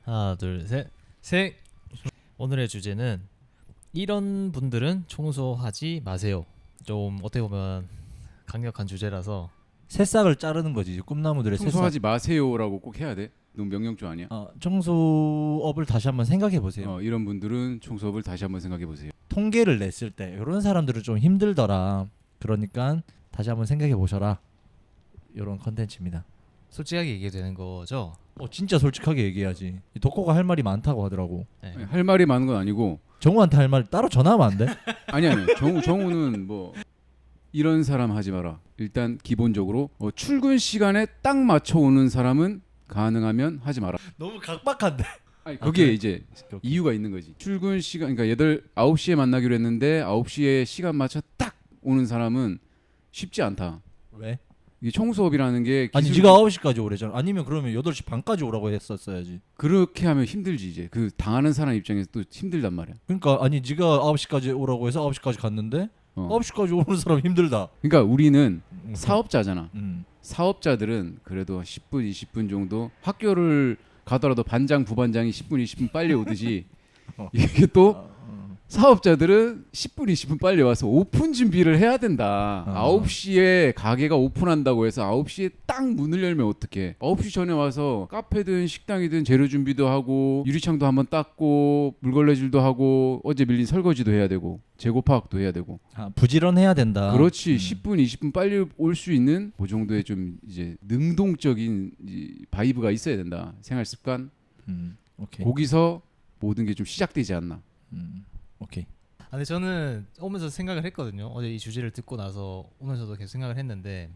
하나 둘셋 오늘의 주제는 이런 분들은 청소하지 마세요. 좀 어떻게 보면 강력한 주제라서 새싹을 자르는 거지. 이제 꿈나무들의 새싹. 청소하지 마세요라고 꼭 해야 돼? 너무 명령조 아니야? 청소업을 다시 한번 생각해 보세요. 이런 분들은 청소업을 다시 한번 생각해 보세요. 통계를 냈을 때 이런 사람들은 좀 힘들더라. 그러니까 다시 한번 생각해 보셔라. 이런 컨텐츠입니다. 솔직하게 얘기해도 되는 거죠. 진짜 솔직하게 얘기해야지. 이 덕호가 할 말이 많다고 하더라고. 네. 아니, 할 말이 많은 건 아니고 정우한테 할 말 따로 전화하면 안 돼? 아니 정우는 뭐 이런 사람 하지 마라. 일단 기본적으로 출근 시간에 딱 맞춰 오는 사람은 가능하면 하지 마라. 너무 각박한데. 아니 그게 그래? 이제 오케이. 이유가 있는 거지. 출근 시간 그러니까 9시에 만나기로 했는데 9시에 시간 맞춰 딱 오는 사람은 쉽지 않다. 왜? 이게 청소업이라는 게 아니 기술- 네가 9시까지 오래잖아. 아니면 그러면 8시 반까지 오라고 했었어야지. 그렇게 하면 힘들지 이제. 그 당하는 사람 입장에서 또 힘들단 말이야. 그러니까 아니 네가 9시까지 오라고 해서 9시까지 갔는데 어. 9시까지 오는 사람 힘들다. 그러니까 우리는 사업자잖아. 음. 사업자들은 그래도 10분, 20분 정도 학교를 가더라도 반장, 부반장이 10분, 20분 빨리 오듯이 이게 또 사업자들은 10분, 20분 빨리 와서 오픈 준비를 해야 된다. 9시에 가게가 오픈한다고 해서 9시에 딱 문을 열면 어떡해. 9시 전에 와서 카페든 식당이든 재료 준비도 하고 유리창도 한번 닦고 물걸레질도 하고 어제 밀린 설거지도 해야 되고 재고 파악도 해야 되고 부지런해야 된다. 그렇지. 10분, 20분 빨리 올 수 있는 그 정도의 좀 이제 능동적인 바이브가 있어야 된다. 생활 습관. 오케이. 거기서 모든 게 좀 시작되지 않나. 오케이. 근데 저는 오면서 생각을 했거든요. 어제 이 주제를 듣고 나서 오면서도 계속 생각을 했는데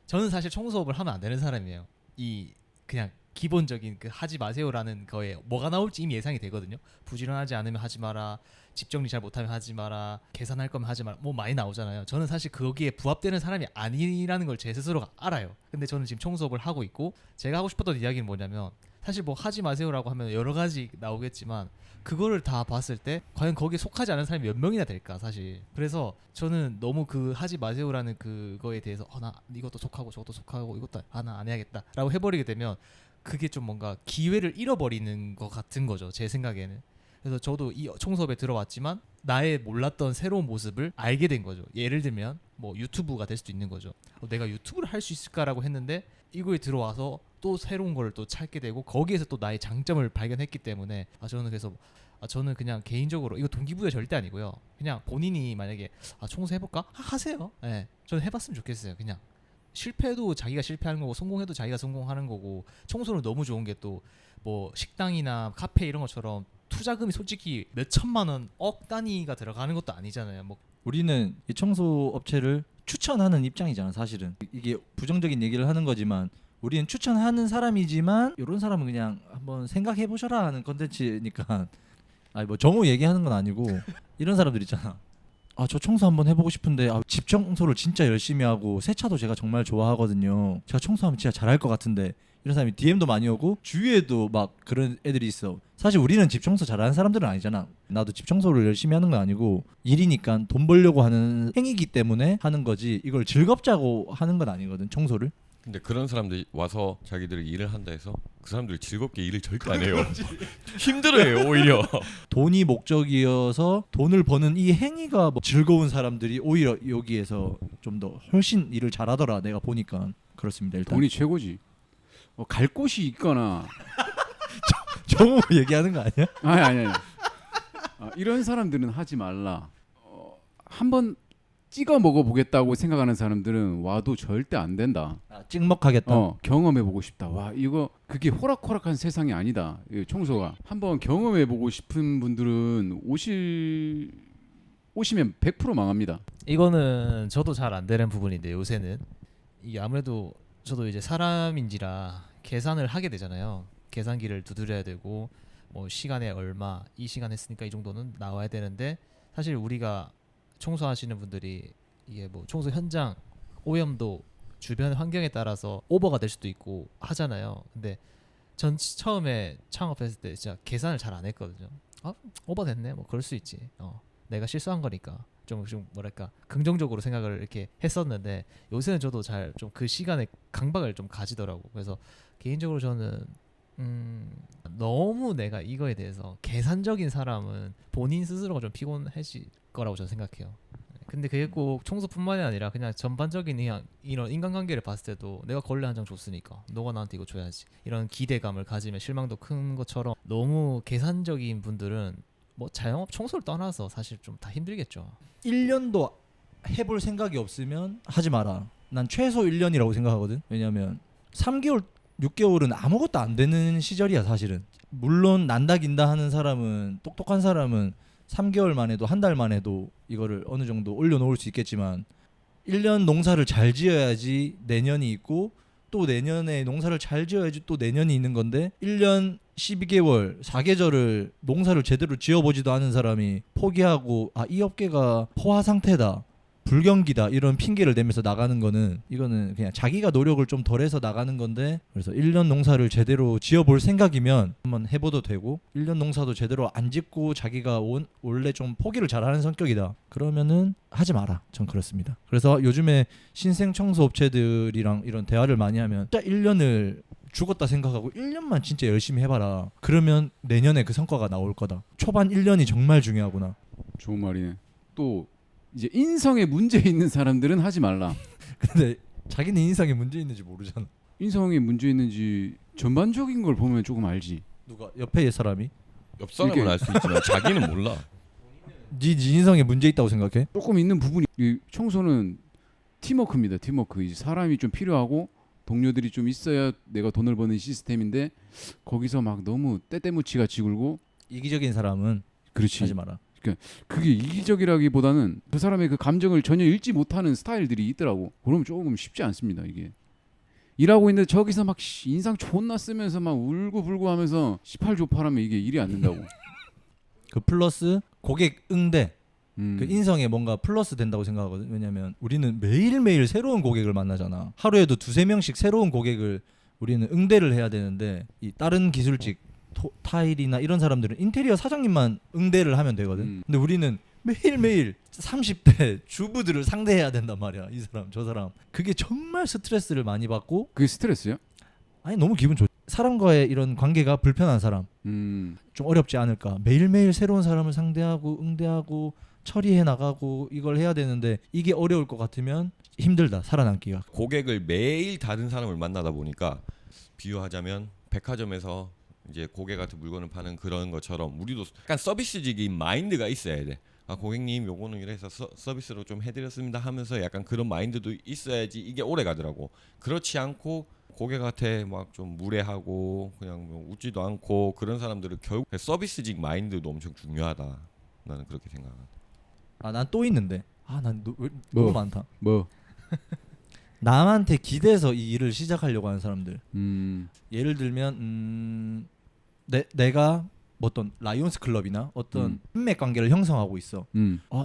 저는 사실 청소업을 하면 안 되는 사람이에요. 이 그냥 기본적인 그 하지 마세요라는 거에 뭐가 나올지 이미 예상이 되거든요. 부지런하지 않으면 하지 마라. 집 정리 잘 못하면 하지 마라. 계산할 거면 하지 마라. 뭐 많이 나오잖아요. 저는 사실 거기에 부합되는 사람이 아니라는 걸 제 스스로가 알아요. 근데 저는 지금 청소업을 하고 있고 제가 하고 싶었던 이야기는 뭐냐면 사실 뭐 하지 마세요라고 하면 여러 가지 나오겠지만 그거를 다 봤을 때 과연 거기에 속하지 않은 사람이 몇 명이나 될까 사실. 그래서 저는 너무 그 하지 마세요라는 그거에 대해서 나 이것도 속하고 저것도 속하고 이것도 나 안 해야겠다라고 해버리게 되면 그게 좀 뭔가 기회를 잃어버리는 것 같은 거죠 제 생각에는. 그래서 저도 이 청소업에 들어왔지만 나의 몰랐던 새로운 모습을 알게 된 거죠. 예를 들면 뭐 유튜브가 될 수도 있는 거죠. 내가 유튜브를 할 수 있을까라고 했는데 이거에 들어와서 또 새로운 걸 또 찾게 되고 거기에서 또 나의 장점을 발견했기 때문에 저는 그래서 저는 그냥 개인적으로 이거 동기부여 절대 아니고요. 그냥 본인이 만약에 청소해볼까? 하세요. 네, 저는 해봤으면 좋겠어요. 그냥 실패해도 자기가 실패하는 거고 성공해도 자기가 성공하는 거고 청소는 너무 좋은 게 또 뭐 식당이나 카페 이런 것처럼 투자금이 솔직히 몇 천만 원, 억 단위가 들어가는 것도 아니잖아요. 뭐 우리는 이 청소 업체를 추천하는 입장이잖아. 사실은 이게 부정적인 얘기를 하는 거지만 우리는 추천하는 사람이지만 이런 사람은 그냥 한번 생각해 보셔라 하는 컨텐츠니까. 아니 뭐 정우 얘기하는 건 아니고 이런 사람들 있잖아. 저 청소 한번 해보고 싶은데 집 청소를 진짜 열심히 하고 세차도 제가 정말 좋아하거든요. 제가 청소하면 진짜 잘할 것 같은데 이런 사람이 DM도 많이 오고 주위에도 막 그런 애들이 있어. 사실 우리는 집 청소 잘하는 사람들은 아니잖아. 나도 집 청소를 열심히 하는 건 아니고 일이니까 돈 벌려고 하는 행위이기 때문에 하는 거지 이걸 즐겁자고 하는 건 아니거든 청소를. 근데 그런 사람들이 와서 자기들이 일을 한다 해서 그 사람들이 즐겁게 일을 절대 안 해요. 힘들어해요 오히려. 돈이 목적이어서 돈을 버는 이 행위가 뭐 즐거운 사람들이 오히려 여기에서 좀 더 훨씬 일을 잘하더라. 내가 보니까 그렇습니다. 일단 돈이 최고지. 갈 곳이 있거나 정우 얘기하는 거 아니야? 아니. 이런 사람들은 하지 말라. 한번 찍어 먹어보겠다고 생각하는 사람들은 와도 절대 안 된다. 찍먹하겠다. 경험해보고 싶다. 와 이거 그게 호락호락한 세상이 아니다. 이 청소가 한번 경험해보고 싶은 분들은 오시면 100% 망합니다. 이거는 저도 잘 안 되는 부분인데 요새는 이게 아무래도 저도 이제 사람인지라 계산을 하게 되잖아요. 계산기를 두드려야 되고 뭐 시간에 얼마 이 시간 했으니까 이 정도는 나와야 되는데 사실 우리가 청소하시는 분들이 이게 뭐 청소 현장 오염도 주변 환경에 따라서 오버가 될 수도 있고 하잖아요. 근데 전 처음에 창업했을 때 진짜 계산을 잘 안 했거든요. 오버 됐네 뭐 그럴 수 있지. 내가 실수한 거니까 좀 뭐랄까 긍정적으로 생각을 이렇게 했었는데 요새는 저도 잘 좀 그 시간에 강박을 좀 가지더라고. 그래서 개인적으로 저는 너무 내가 이거에 대해서 계산적인 사람은 본인 스스로가 좀 피곤해질 거라고 저는 생각해요. 근데 그게 꼭 청소뿐만이 아니라 그냥 전반적인 그냥 이런 인간관계를 봤을 때도 내가 걸레 한 장 줬으니까 너가 나한테 이거 줘야지 이런 기대감을 가지면 실망도 큰 것처럼 너무 계산적인 분들은 뭐 자영업 청소를 떠나서 사실 좀 다 힘들겠죠. 1년도 해볼 생각이 없으면 하지 마라. 난 최소 1년이라고 생각하거든. 왜냐면 3개월 6개월은 아무것도 안 되는 시절이야 사실은. 물론 난다 긴다 하는 사람은 똑똑한 사람은 3개월 만에도 한 달 만에도 이거를 어느 정도 올려놓을 수 있겠지만 1년 농사를 잘 지어야지 내년이 있고 또 내년에 농사를 잘 지어야지 또 내년이 있는 건데 1년 12개월 4계절을 농사를 제대로 지어보지도 않은 사람이 포기하고 아 이 업계가 포화 상태다 불경기다 이런 핑계를 대면서 나가는 거는 이거는 그냥 자기가 노력을 좀 덜해서 나가는 건데 그래서 1년 농사를 제대로 지어볼 생각이면 한번 해봐도 되고 1년 농사도 제대로 안 짓고 자기가 원래 좀 포기를 잘하는 성격이다 그러면은 하지 마라. 전 그렇습니다. 그래서 요즘에 신생 청소 업체들이랑 이런 대화를 많이 하면 진짜 1년을 죽었다 생각하고 1년만 진짜 열심히 해봐라. 그러면 내년에 그 성과가 나올 거다. 초반 1년이 정말 중요하구나. 좋은 말이네. 또 이제 인성에 문제 있는 사람들은 하지 말라. 근데 자기는 인상에 문제 있는지 모르잖아. 인성에 문제 있는지 전반적인 걸 보면 조금 알지. 누가 옆에 있는 사람이? 옆 사람은 알 수 있지만 자기는 몰라. 네 인성에 문제 있다고 생각해? 조금 있는 부분이 이 청소는 팀워크입니다. 팀워크. 이제 사람이 좀 필요하고 동료들이 좀 있어야 내가 돈을 버는 시스템인데 거기서 막 너무 떼떼무치가 지굴고 이기적인 사람은 그렇지. 하지 마라. 그게 이기적이라기보다는 그 사람의 그 감정을 전혀 읽지 못하는 스타일들이 있더라고. 그러면 조금 쉽지 않습니다. 이게 일하고 있는데 저기서 막 인상 존나 쓰면서 막 울고불고 하면서 18조파라면 이게 일이 안 된다고. 그 플러스 고객 응대 음. 그 인성에 뭔가 플러스 된다고 생각하거든. 왜냐면 우리는 매일매일 새로운 고객을 만나잖아. 하루에도 2-3명씩 새로운 고객을 우리는 응대를 해야 되는데 이 다른 기술직 타일이나 이런 사람들은 인테리어 사장님만 응대를 하면 되거든. 근데 우리는 매일매일 30대 주부들을 상대해야 된단 말이야. 이 사람 저 사람. 그게 정말 스트레스를 많이 받고 그게 스트레스야? 아니 너무 기분 좋. 사람과의 이런 관계가 불편한 사람 좀 어렵지 않을까. 매일매일 새로운 사람을 상대하고 응대하고 처리해 나가고 이걸 해야 되는데 이게 어려울 것 같으면 힘들다. 살아남기가. 고객을 매일 다른 사람을 만나다 보니까 비유하자면 백화점에서 이제 고객 같은 물건을 파는 그런 것처럼 우리도 약간 서비스직인 마인드가 있어야 돼. 아 고객님 요거는 이래서 서비스로 좀 해드렸습니다 하면서 약간 그런 마인드도 있어야지 이게 오래 가더라고. 그렇지 않고 고객한테 막 좀 무례하고 그냥 뭐 웃지도 않고 그런 사람들은 결국 서비스직 마인드도 엄청 중요하다. 나는 그렇게 생각한다. 아 난 또 있는데. 난 뭐? 너무 많다. 뭐? 남한테 기대서 이 일을 시작하려고 하는 사람들. 예를 들면 내가 뭐 어떤 라이온스 클럽이나 어떤 인맥 관계를 형성하고 있어.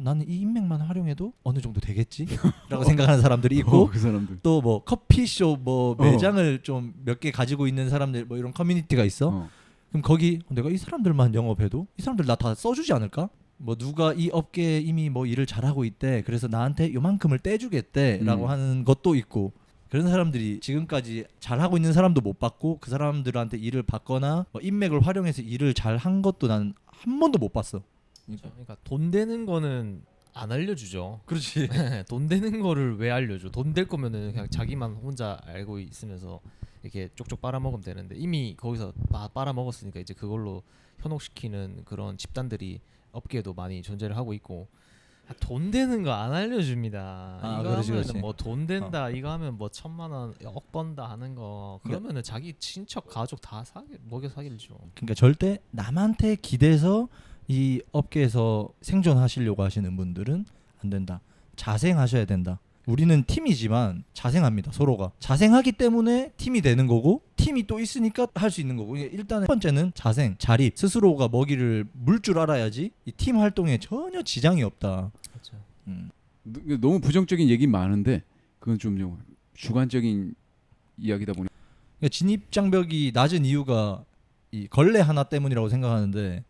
나는 이 인맥만 활용해도 어느 정도 되겠지? 라고 생각하는 사람들이 있고 그 사람들. 또 뭐 커피숍 뭐 매장을 좀 몇 개 가지고 있는 사람들 뭐 이런 커뮤니티가 있어. 그럼 거기 내가 이 사람들만 영업해도 이 사람들 나 다 써주지 않을까? 뭐 누가 이 업계에 이미 뭐 일을 잘하고 있대. 그래서 나한테 요만큼을 떼주겠대라고 하는 것도 있고. 그런 사람들이 지금까지 잘하고 있는 사람도 못 봤고 그 사람들한테 일을 받거나 뭐 인맥을 활용해서 일을 잘 한 것도 난 한 번도 못 봤어. 그러니까 돈 되는 거는 안 알려주죠. 그렇지. 돈 되는 거를 왜 알려줘? 돈 될 거면은 그냥 자기만 혼자 알고 있으면서 이렇게 쪽쪽 빨아먹으면 되는데 이미 거기서 빨아먹었으니까 이제 그걸로 현혹시키는 그런 집단들이 업계에도 많이 존재를 하고 있고 돈 되는 거 안 알려줍니다. 이거 그렇지, 하면은 그렇지. 뭐 돈 된다 이거 하면 뭐 1,000,000원 억 번다 하는 거 그러면은 자기 친척 가족 다 먹여 사길죠. 그러니까 절대 남한테 기대서 이 업계에서 생존하시려고 하시는 분들은 안 된다. 자생하셔야 된다. 우리는 팀이지만 자생합니다. 서로가 자생하기 때문에 팀이 되는 거고 팀이 또 있으니까 할 수 있는 거고. 일단 첫 번째는 자생, 자립, 스스로가 먹이를 물 줄 알아야지 이 팀 활동에 전혀 지장이 없다. 그렇죠. 너무 부정적인 얘기 많은데 그건 좀 주관적인 이야기다 보니. 그러니까 진입 장벽이 낮은 이유가 이 걸레 하나 때문이라고 생각하는데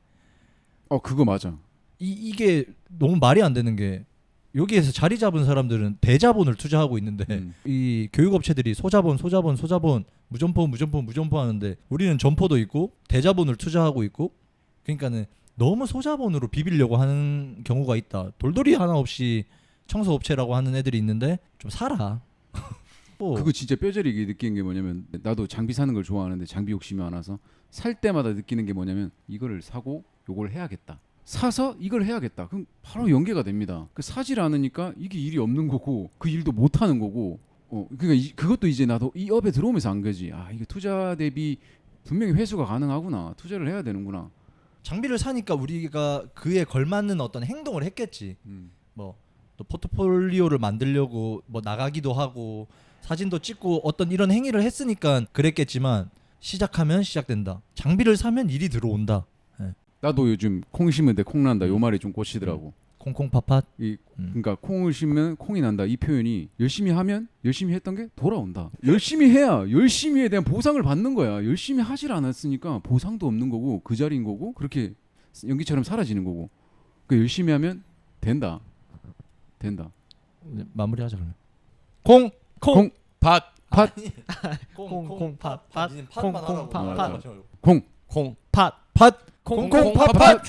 그거 맞아. 이게 너무 말이 안 되는 게 여기에서 자리 잡은 사람들은 대자본을 투자하고 있는데 이 교육업체들이 소자본 무점포 하는데 우리는 점포도 있고 대자본을 투자하고 있고 그러니까는 너무 소자본으로 비비려고 하는 경우가 있다. 돌돌이 하나 없이 청소업체라고 하는 애들이 있는데 좀 살아. 뭐. 그거 진짜 뼈저리게 느끼는 게 뭐냐면 나도 장비 사는 걸 좋아하는데 장비 욕심이 많아서 살 때마다 느끼는 게 뭐냐면 이거를 사고 요걸 해야겠다. 사서 이걸 해야겠다. 그럼 바로 연계가 됩니다. 그 사질 않으니까 이게 일이 없는 거고 그 일도 못 하는 거고. 그러니까 그것도 이제 나도 이 업에 들어오면서 안 거지. 아 이게 투자 대비 분명히 회수가 가능하구나. 투자를 해야 되는구나. 장비를 사니까 우리가 그에 걸맞는 어떤 행동을 했겠지. 뭐 또 포트폴리오를 만들려고 뭐 나가기도 하고 사진도 찍고 어떤 이런 행위를 했으니까 그랬겠지만 시작하면 시작된다. 장비를 사면 일이 들어온다. 나도 요즘 콩 심은데 콩 난다. 요 말이 좀 꽂히더라고. 콩콩팥팥. 그러니까 콩을 심으면 콩이 난다. 이 표현이 열심히 하면 열심히 했던 게 돌아온다. 열심히 해야 열심히에 대한 보상을 받는 거야. 열심히 하질 않았으니까 보상도 없는 거고 그 자리인 거고 그렇게 연기처럼 사라지는 거고. 그 열심히 하면 된다. 마무리하자 그러면. 콩, 팥, 콩콩팥팥 콩, 콩팥 콩, 콩콩팥팥